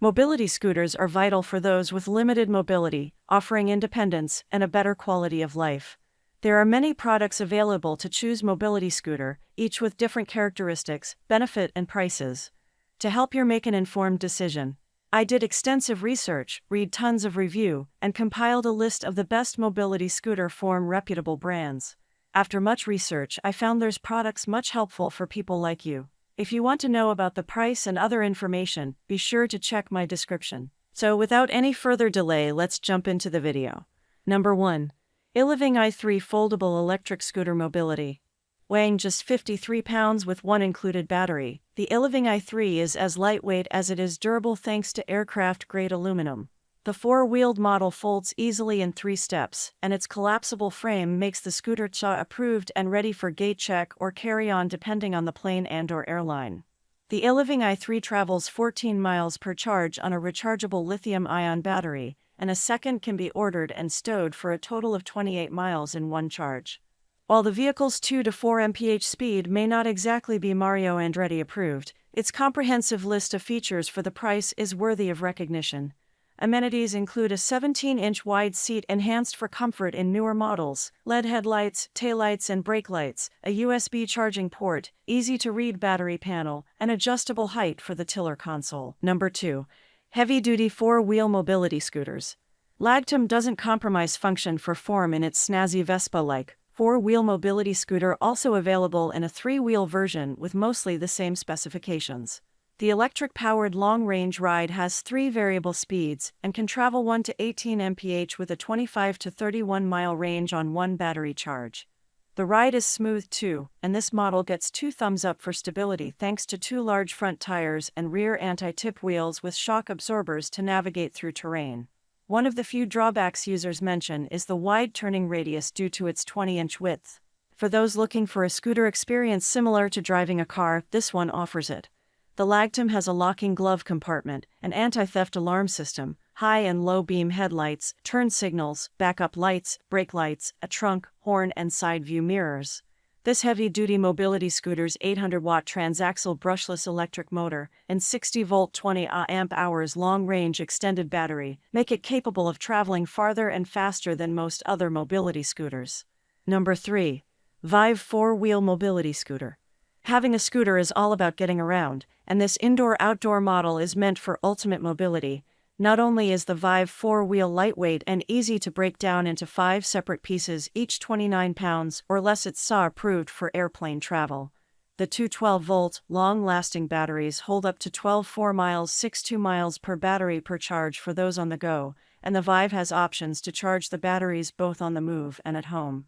Mobility scooters are vital for those with limited mobility, offering independence and a better quality of life. There are many products available to choose mobility scooter, each with different characteristics, benefit, and prices. To help you make an informed decision, I did extensive research, read tons of review, and compiled a list of the best mobility scooter from reputable brands. After much research, I found there's products much helpful for people like you. If you want to know about the price and other information, be sure to check my description. So without any further delay, let's jump into the video. Number 1. Elving i3 Foldable Electric Scooter Mobility. Weighing just 53 pounds with one included battery, the Elving i3 is as lightweight as it is durable thanks to aircraft-grade aluminum. The four-wheeled model folds easily in 3 steps, and its collapsible frame makes the scooter CHA-approved and ready for gate check or carry-on depending on the plane and/or airline. The Elving i3 travels 14 miles per charge on a rechargeable lithium-ion battery, and a second can be ordered and stowed for a total of 28 miles in one charge. While the vehicle's 2 to 4 mph speed may not exactly be Mario Andretti approved, its comprehensive list of features for the price is worthy of recognition. Amenities include a 17-inch wide seat enhanced for comfort in newer models, LED headlights, taillights and brake lights, a USB charging port, easy-to-read battery panel, and adjustable height for the tiller console. Number 2. Heavy-duty four-wheel mobility scooters. Lagtum doesn't compromise function for form in its snazzy Vespa-like four-wheel mobility scooter, also available in a 3-wheel version with mostly the same specifications. The electric-powered long-range ride has 3 variable speeds and can travel 1 to 18 mph with a 25 to 31-mile range on one battery charge. The ride is smooth too, and this model gets 2 thumbs up for stability thanks to 2 large front tires and rear anti-tip wheels with shock absorbers to navigate through terrain. One of the few drawbacks users mention is the wide turning radius due to its 20-inch width. For those looking for a scooter experience similar to driving a car, this one offers it. The Lagtum has a locking glove compartment, an anti-theft alarm system, high and low beam headlights, turn signals, backup lights, brake lights, a trunk, horn and side view mirrors. This heavy-duty mobility scooter's 800-watt transaxle brushless electric motor and 60-volt 20 amp-hours long-range extended battery make it capable of traveling farther and faster than most other mobility scooters. Number 3. Vive four-wheel mobility scooter. Having a scooter is all about getting around, and this indoor-outdoor model is meant for ultimate mobility. Not only is the Vive four-wheel lightweight and easy to break down into 5 separate pieces, each 29 pounds or less, it's SA-approved for airplane travel. The two 12-volt, long-lasting batteries hold up to 4 miles 6.2 miles per battery per charge for those on the go, and the Vive has options to charge the batteries both on the move and at home.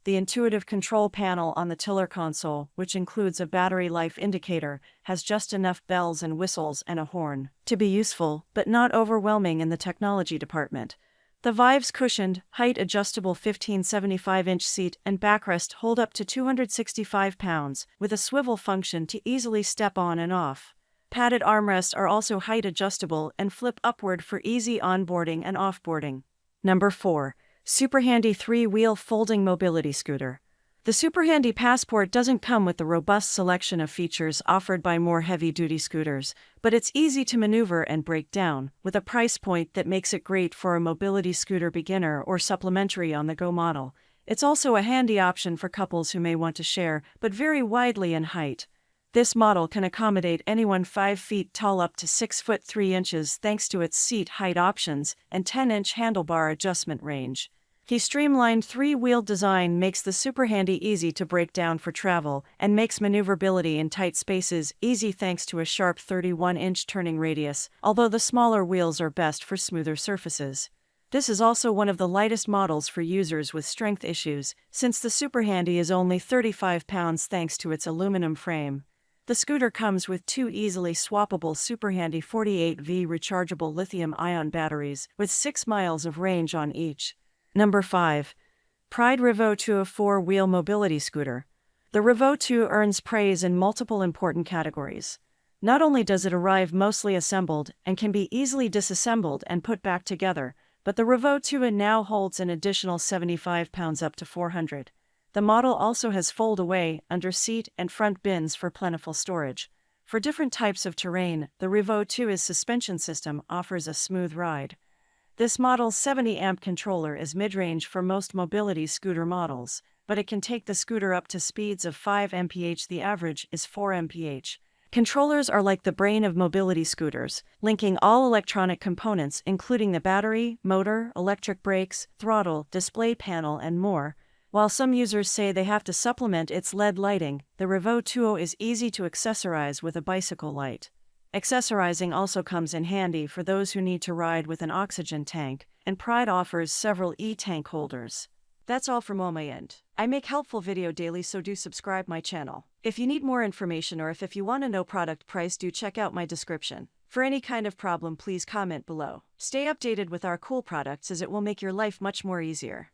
The intuitive control panel on the tiller console, which includes a battery life indicator, has just enough bells and whistles and a horn to be useful, but not overwhelming in the technology department. The Vive's cushioned, height-adjustable 1575-inch seat and backrest hold up to 265 pounds, with a swivel function to easily step on and off. Padded armrests are also height-adjustable and flip upward for easy onboarding and offboarding. Number 4. Super Handy 3-wheel folding mobility scooter. The Super Handy Passport doesn't come with the robust selection of features offered by more heavy-duty scooters, but it's easy to maneuver and break down, with a price point that makes it great for a mobility scooter beginner or supplementary on-the-go model. It's also a handy option for couples who may want to share, but vary widely in height. This model can accommodate anyone 5 feet tall up to 6 foot 3 inches thanks to its seat height options and 10-inch handlebar adjustment range. The streamlined 3-wheel design makes the Super Handy easy to break down for travel and makes maneuverability in tight spaces easy thanks to a sharp 31-inch turning radius, although the smaller wheels are best for smoother surfaces. This is also one of the lightest models for users with strength issues, since the Super Handy is only 35 pounds thanks to its aluminum frame. The scooter comes with 2 easily swappable Super Handy 48V rechargeable lithium-ion batteries with 6 miles of range on each. Number 5. Pride Rivo 2, a 4-wheel mobility scooter. The Rivo 2 earns praise in multiple important categories. Not only does it arrive mostly assembled and can be easily disassembled and put back together, but the Rivo 2 now holds an additional 75 pounds up to 400. The model also has fold-away, under-seat and front bins for plentiful storage. For different types of terrain, the Rivo 2's suspension system offers a smooth ride. This model's 70-amp controller is mid-range for most mobility scooter models, but it can take the scooter up to speeds of 5 mph. The average is 4 mph. Controllers are like the brain of mobility scooters, linking all electronic components including the battery, motor, electric brakes, throttle, display panel, and more. While some users say they have to supplement its LED lighting, the Rivo 2 is easy to accessorize with a bicycle light. Accessorizing also comes in handy for those who need to ride with an oxygen tank, and Pride offers several e-tank holders. That's all from my end. I make helpful video daily, so do subscribe my channel. If you need more information or if you want to know product price, do check out my description. For any kind of problem, please comment below. Stay updated with our cool products as it will make your life much more easier.